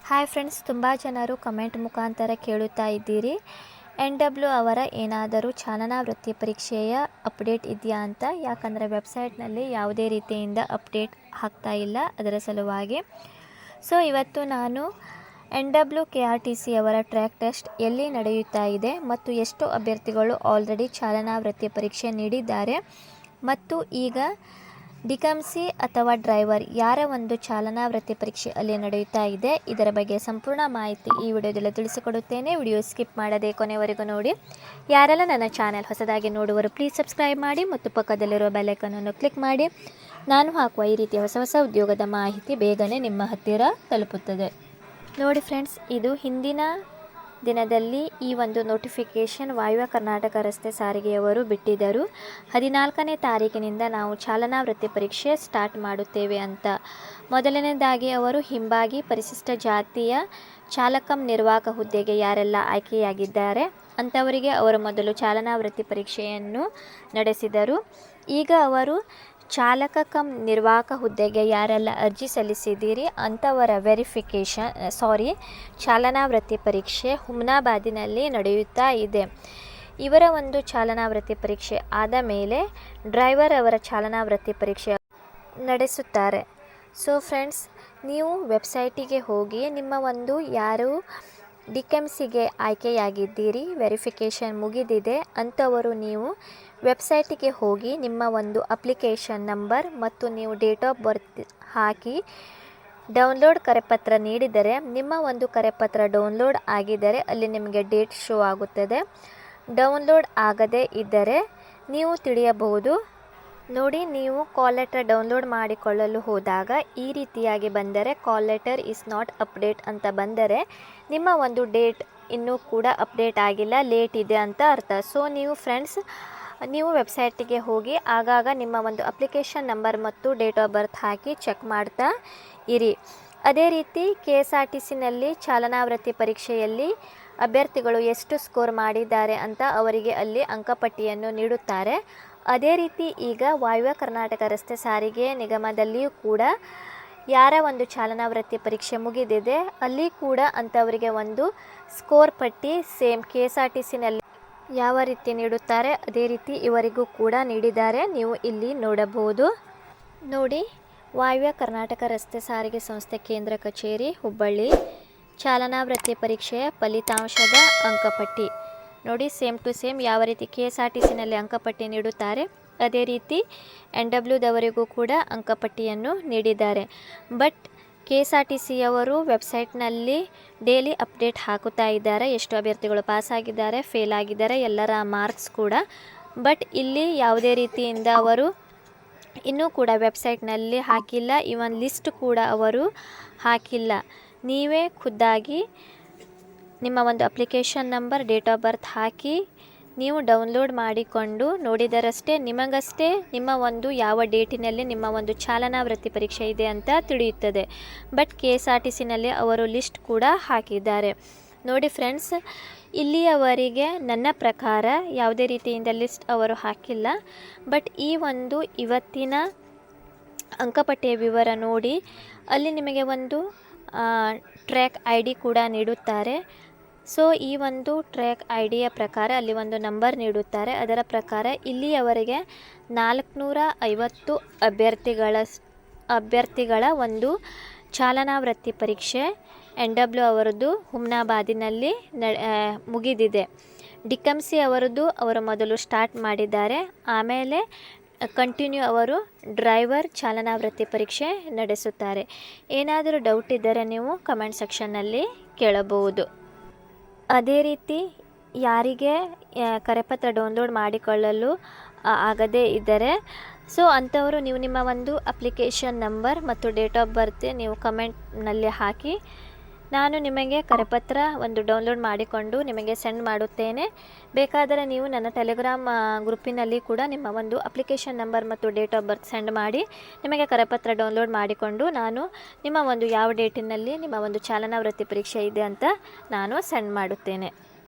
Hi friends, ತುಂಬ ಜನರು comment ಮುಖಾಂತರ ಕೇಳುತ್ತಾ ಇದ್ದೀರಿ NW ಅವರ ಏನಾದರೂ ಚಾಲನಾ ವೃತ್ತಿ ಪರೀಕ್ಷೆಯ ಅಪ್ಡೇಟ್ ಇದೆಯಾ ಅಂತ. ಯಾಕಂದರೆ ವೆಬ್ಸೈಟ್ನಲ್ಲಿ ಯಾವುದೇ ರೀತಿಯಿಂದ ಅಪ್ಡೇಟ್ ಆಗ್ತಾ ಇಲ್ಲ, ಅದರ ಸಲುವಾಗಿ. ಸೊ ಇವತ್ತು ನಾನು NW KRTC ಅವರ ಟ್ರ್ಯಾಕ್ ಟೆಸ್ಟ್ ಎಲ್ಲಿ ನಡೆಯುತ್ತಾ ಇದೆ ಮತ್ತು ಎಷ್ಟು ಅಭ್ಯರ್ಥಿಗಳು ಆಲ್ರೆಡಿ ಚಾಲನಾ ವೃತ್ತಿ ಪರೀಕ್ಷೆ ನೀಡಿದ್ದಾರೆ ಮತ್ತು ಈಗ ಡಿಕಮ್ಸಿ ಅಥವಾ ಡ್ರೈವರ್ ಯಾರ ಒಂದು ಚಾಲನಾ ವೃತ್ತಿ ಪರೀಕ್ಷೆ ಅಲ್ಲಿ ನಡೆಯುತ್ತಾ ಇದೆ, ಇದರ ಬಗ್ಗೆ ಸಂಪೂರ್ಣ ಮಾಹಿತಿ ಈ ವಿಡಿಯೋದಲ್ಲಿ ತಿಳಿಸಿಕೊಡುತ್ತೇನೆ. ವಿಡಿಯೋ ಸ್ಕಿಪ್ ಮಾಡದೆ ಕೊನೆವರೆಗೂ ನೋಡಿ. ಯಾರೆಲ್ಲ ನನ್ನ ಚಾನೆಲ್ ಹೊಸದಾಗಿ ನೋಡುವರು ಪ್ಲೀಸ್ ಸಬ್ಸ್ಕ್ರೈಬ್ ಮಾಡಿ ಮತ್ತು ಪಕ್ಕದಲ್ಲಿರುವ ಬೆಲ್ ಐಕಾನ್ ಅನ್ನು ಕ್ಲಿಕ್ ಮಾಡಿ. ನಾನು ಹಾಕುವ ಈ ರೀತಿಯ ಹೊಸ ಹೊಸ ಉದ್ಯೋಗದ ಮಾಹಿತಿ ಬೇಗನೆ ನಿಮ್ಮ ಹತ್ತಿರ ತಲುಪುತ್ತದೆ. ನೋಡಿ ಫ್ರೆಂಡ್ಸ್, ಇದು ಹಿಂದಿನ ದಿನದಲ್ಲಿ ಈ ಒಂದು ನೋಟಿಫಿಕೇಷನ್ ವಾಯುವ್ಯ ಕರ್ನಾಟಕ ರಸ್ತೆ ಸಾರಿಗೆಯವರು ಬಿಟ್ಟಿದ್ದರು. 14ನೇ ತಾರೀಕಿನಿಂದ ನಾವು ಚಾಲನಾ ವೃತ್ತಿ ಪರೀಕ್ಷೆ ಸ್ಟಾರ್ಟ್ ಮಾಡುತ್ತೇವೆ ಅಂತ. ಮೊದಲನೇದಾಗಿ ಅವರು ಹಿಂಬಾಗಿ ಪರಿಶಿಷ್ಟ ಜಾತಿಯ ಚಾಲಕಂ ನಿರ್ವಾಹಕ ಹುದ್ದೆಗೆ ಯಾರೆಲ್ಲ ಆಯ್ಕೆಯಾಗಿದ್ದಾರೆ ಅಂಥವರಿಗೆ ಅವರು ಮೊದಲು ಚಾಲನಾ ವೃತ್ತಿ ಪರೀಕ್ಷೆಯನ್ನು ನಡೆಸಿದರು. ಈಗ ಅವರು ಚಾಲಕ ಕಂ ನಿರ್ವಾಹಕ ಹುದ್ದೆಗೆ ಯಾರೆಲ್ಲ ಅರ್ಜಿ ಸಲ್ಲಿಸಿದ್ದೀರಿ ಅಂಥವರ ಚಾಲನಾ ವೃತ್ತಿ ಪರೀಕ್ಷೆ ಹುಮ್ನಾಬಾದಿನಲ್ಲಿ ನಡೆಯುತ್ತಾ ಇದೆ. ಇವರ ಒಂದು ಚಾಲನಾ ವೃತ್ತಿ ಪರೀಕ್ಷೆ ಆದ ಮೇಲೆ ಡ್ರೈವರ್ ಅವರ ಚಾಲನಾ ವೃತ್ತಿ ಪರೀಕ್ಷೆ ನಡೆಸುತ್ತಾರೆ. ಸೊ ಫ್ರೆಂಡ್ಸ್, ನೀವು ವೆಬ್ಸೈಟಿಗೆ ಹೋಗಿ ನಿಮ್ಮ ಒಂದು ಯಾರು ಡಿಕೆಮ್ಸಿಗೆ ಆಯ್ಕೆಯಾಗಿದ್ದೀರಿ, ವೆರಿಫಿಕೇಷನ್ ಮುಗಿದಿದೆ ಅಂಥವರು ನೀವು ವೆಬ್ಸೈಟಿಗೆ ಹೋಗಿ ನಿಮ್ಮ ಒಂದು ಅಪ್ಲಿಕೇಶನ್ ನಂಬರ್ ಮತ್ತು ನೀವು ಡೇಟ್ ಆಫ್ ಬರ್ತ್ ಹಾಕಿ ಡೌನ್ಲೋಡ್ ಕರೆಪತ್ರ ನೀಡಿದರೆ, ನಿಮ್ಮ ಒಂದು ಕರೆಪತ್ರ ಡೌನ್ಲೋಡ್ ಆಗಿದ್ದರೆ ಅಲ್ಲಿ ನಿಮಗೆ ಡೇಟ್ ಶೋ ಆಗುತ್ತದೆ. ಡೌನ್ಲೋಡ್ ಆಗದೇ ಇದ್ದರೆ ನೀವು ತಿಳಿಯಬಹುದು. ನೋಡಿ, ನೀವು ಕಾಲ್ ಲೆಟರ್ ಡೌನ್ಲೋಡ್ ಮಾಡಿಕೊಳ್ಳಲು ಹೋದಾಗ ಈ ರೀತಿಯಾಗಿ ಬಂದರೆ ಕಾಲ್ ಲೆಟರ್ ಇಸ್ ನಾಟ್ ಅಪ್ಡೇಟ್ ಅಂತ ಬಂದರೆ ನಿಮ್ಮ ಒಂದು ಡೇಟ್ ಇನ್ನೂ ಕೂಡ ಅಪ್ಡೇಟ್ ಆಗಿಲ್ಲ, ಲೇಟ್ ಇದೆ ಅಂತ ಅರ್ಥ. ಸೊ ನೀವು ಫ್ರೆಂಡ್ಸ್, ನೀವು ವೆಬ್ಸೈಟಿಗೆ ಹೋಗಿ ಆಗಾಗ ನಿಮ್ಮ ಒಂದು ಅಪ್ಲಿಕೇಶನ್ ನಂಬರ್ ಮತ್ತು ಡೇಟ್ ಆಫ್ ಬರ್ತ್ ಹಾಕಿ ಚೆಕ್ ಮಾಡ್ತಾ ಇರಿ. ಅದೇ ರೀತಿ KSRTCನಲ್ಲಿ ಚಾಲನಾ ವೃತ್ತಿ ಪರೀಕ್ಷೆಯಲ್ಲಿ ಅಭ್ಯರ್ಥಿಗಳು ಎಷ್ಟು ಸ್ಕೋರ್ ಮಾಡಿದ್ದಾರೆ ಅಂತ ಅವರಿಗೆ ಅಲ್ಲಿ ಅಂಕಪಟ್ಟಿಯನ್ನು ನೀಡುತ್ತಾರೆ. ಅದೇ ರೀತಿ ಈಗ ವಾಯುವ್ಯ ಕರ್ನಾಟಕ ರಸ್ತೆ ಸಾರಿಗೆ ನಿಗಮದಲ್ಲಿಯೂ ಕೂಡ ಯಾರ ಒಂದು ಚಾಲನಾ ವೃತ್ತಿ ಪರೀಕ್ಷೆ ಮುಗಿದಿದೆ ಅಲ್ಲಿ ಕೂಡ ಅಂಥವರಿಗೆ ಒಂದು ಸ್ಕೋರ್ ಪಟ್ಟಿ ಸೇಮ್ KSRTCನಲ್ಲಿ ಯಾವ ರೀತಿ ನೀಡುತ್ತಾರೆ ಅದೇ ರೀತಿ ಇವರಿಗೂ ಕೂಡ ನೀಡಿದ್ದಾರೆ. ನೀವು ಇಲ್ಲಿ ನೋಡಬಹುದು. ನೋಡಿ, ವಾಯುವ್ಯ ಕರ್ನಾಟಕ ರಸ್ತೆ ಸಾರಿಗೆ ಸಂಸ್ಥೆ ಕೇಂದ್ರ ಕಚೇರಿ ಹುಬ್ಬಳ್ಳಿ ಚಾಲನಾ ವೃತ್ತಿ ಪರೀಕ್ಷೆಯ ಫಲಿತಾಂಶದ ಅಂಕಪಟ್ಟಿ ನೋಡಿ. ಸೇಮ್ ಟು ಸೇಮ್ ಯಾವ ರೀತಿ KSRTCನಲ್ಲಿ ಅಂಕಪಟ್ಟಿ ನೀಡುತ್ತಾರೆ ಅದೇ ರೀತಿ NWದವರಿಗೂ ಕೂಡ ಅಂಕಪಟ್ಟಿಯನ್ನು ನೀಡಿದ್ದಾರೆ. ಬಟ್ KSRTCಯವರು ವೆಬ್ಸೈಟ್ನಲ್ಲಿ ಡೈಲಿ ಅಪ್ಡೇಟ್ ಹಾಕುತ್ತಾ ಇದ್ದಾರೆ, ಎಷ್ಟು ಅಭ್ಯರ್ಥಿಗಳು ಪಾಸ್ ಆಗಿದ್ದಾರೆ, ಫೇಲ್ ಆಗಿದ್ದಾರೆ, ಎಲ್ಲರ ಮಾರ್ಕ್ಸ್ ಕೂಡ. ಬಟ್ ಇಲ್ಲಿ ಯಾವುದೇ ರೀತಿಯಿಂದ ಅವರು ಇನ್ನೂ ಕೂಡ ವೆಬ್ಸೈಟ್ನಲ್ಲಿ ಹಾಕಿಲ್ಲ, ಇವನ್ ಲಿಸ್ಟ್ ಕೂಡ ಅವರು ಹಾಕಿಲ್ಲ. ನೀವೇ ಖುದ್ದಾಗಿ ನಿಮ್ಮ ಒಂದು application number, date of birth ಹಾಕಿ ನೀವು ಡೌನ್ಲೋಡ್ ಮಾಡಿಕೊಂಡು ನೋಡಿದರಷ್ಟೇ ನಿಮಗಷ್ಟೇ ನಿಮ್ಮ ಒಂದು ಯಾವ ಡೇಟಿನಲ್ಲಿ ನಿಮ್ಮ ಒಂದು ಚಾಲನಾ ವೃತ್ತಿ ಪರೀಕ್ಷೆ ಇದೆ ಅಂತ ತಿಳಿಯುತ್ತದೆ. ಬಟ್ KSRTCನಲ್ಲಿ ಅವರು ಲಿಸ್ಟ್ ಕೂಡ ಹಾಕಿದ್ದಾರೆ. ನೋಡಿ ಫ್ರೆಂಡ್ಸ್, ಇಲ್ಲಿಯವರೆಗೆ ನನ್ನ ಪ್ರಕಾರ ಯಾವುದೇ ರೀತಿಯಿಂದ ಲಿಸ್ಟ್ ಅವರು ಹಾಕಿಲ್ಲ. ಬಟ್ ಈ ಒಂದು ಇವತ್ತಿನ ಅಂಕಪಟ್ಟಿಯ ವಿವರ ನೋಡಿ, ಅಲ್ಲಿ ನಿಮಗೆ ಒಂದು ಟ್ರ್ಯಾಕ್ ID ಕೂಡ ನೀಡುತ್ತಾರೆ. ಸೊ ಈ ಒಂದು ಟ್ರ್ಯಾಕ್ IDಯ ಪ್ರಕಾರ ಅಲ್ಲಿ ಒಂದು ನಂಬರ್ ನೀಡುತ್ತಾರೆ. ಅದರ ಪ್ರಕಾರ ಇಲ್ಲಿಯವರೆಗೆ 450 ಅಭ್ಯರ್ಥಿಗಳ ಒಂದು ಚಾಲನಾ ವೃತ್ತಿ ಪರೀಕ್ಷೆ NW ಅವರದ್ದು ಹುಮ್ನಾಬಾದಿನಲ್ಲಿ ಮುಗಿದಿದೆ. ಡಿಕಮ್ಸಿ ಅವರದ್ದು ಅವರು ಮೊದಲು ಸ್ಟಾರ್ಟ್ ಮಾಡಿದ್ದಾರೆ, ಆಮೇಲೆ ಕಂಟಿನ್ಯೂ ಅವರು ಡ್ರೈವರ್ ಚಾಲನಾ ವೃತ್ತಿ ಪರೀಕ್ಷೆ ನಡೆಸುತ್ತಾರೆ. ಏನಾದರೂ ಡೌಟ್ ಇದ್ದರೆ ನೀವು ಕಮೆಂಟ್ ಸೆಕ್ಷನ್ನಲ್ಲಿ ಕೇಳಬಹುದು. ಅದೇ ರೀತಿ ಯಾರಿಗೆ ಕರೆಪತ್ರ ಡೌನ್ಲೋಡ್ ಮಾಡಿಕೊಳ್ಳಲು ಆಗದೇ ಇದ್ದರೆ ಸೊ ಅಂಥವರು ನೀವು ನಿಮ್ಮ ಒಂದು ಅಪ್ಲಿಕೇಶನ್ ನಂಬರ್ ಮತ್ತು ಡೇಟ್ ಆಫ್ ಬರ್ತ್ ನೀವು ಕಮೆಂಟ್ನಲ್ಲಿ ಹಾಕಿ, ನಾನು ನಿಮಗೆ ಕರೆಪತ್ರ ಒಂದು ಡೌನ್ಲೋಡ್ ಮಾಡಿಕೊಂಡು ನಿಮಗೆ ಸೆಂಡ್ ಮಾಡುತ್ತೇನೆ. ಬೇಕಾದರೆ ನೀವು ನನ್ನ ಟೆಲಿಗ್ರಾಮ್ ಗ್ರೂಪಿನಲ್ಲಿ ಕೂಡ ನಿಮ್ಮ ಒಂದು ಅಪ್ಲಿಕೇಶನ್ ನಂಬರ್ ಮತ್ತು ಡೇಟ್ ಆಫ್ ಬರ್ತ್ ಸೆಂಡ್ ಮಾಡಿ ನಿಮಗೆ ಕರೆಪತ್ರ ಡೌನ್ಲೋಡ್ ಮಾಡಿಕೊಂಡು ನಾನು ನಿಮ್ಮ ಒಂದು ಯಾವ ಡೇಟಿನಲ್ಲಿ ನಿಮ್ಮ ಒಂದು ಚಾಲನಾ ವೃತ್ತಿ ಪರೀಕ್ಷೆ ಇದೆ ಅಂತ ನಾನು ಸೆಂಡ್ ಮಾಡುತ್ತೇನೆ.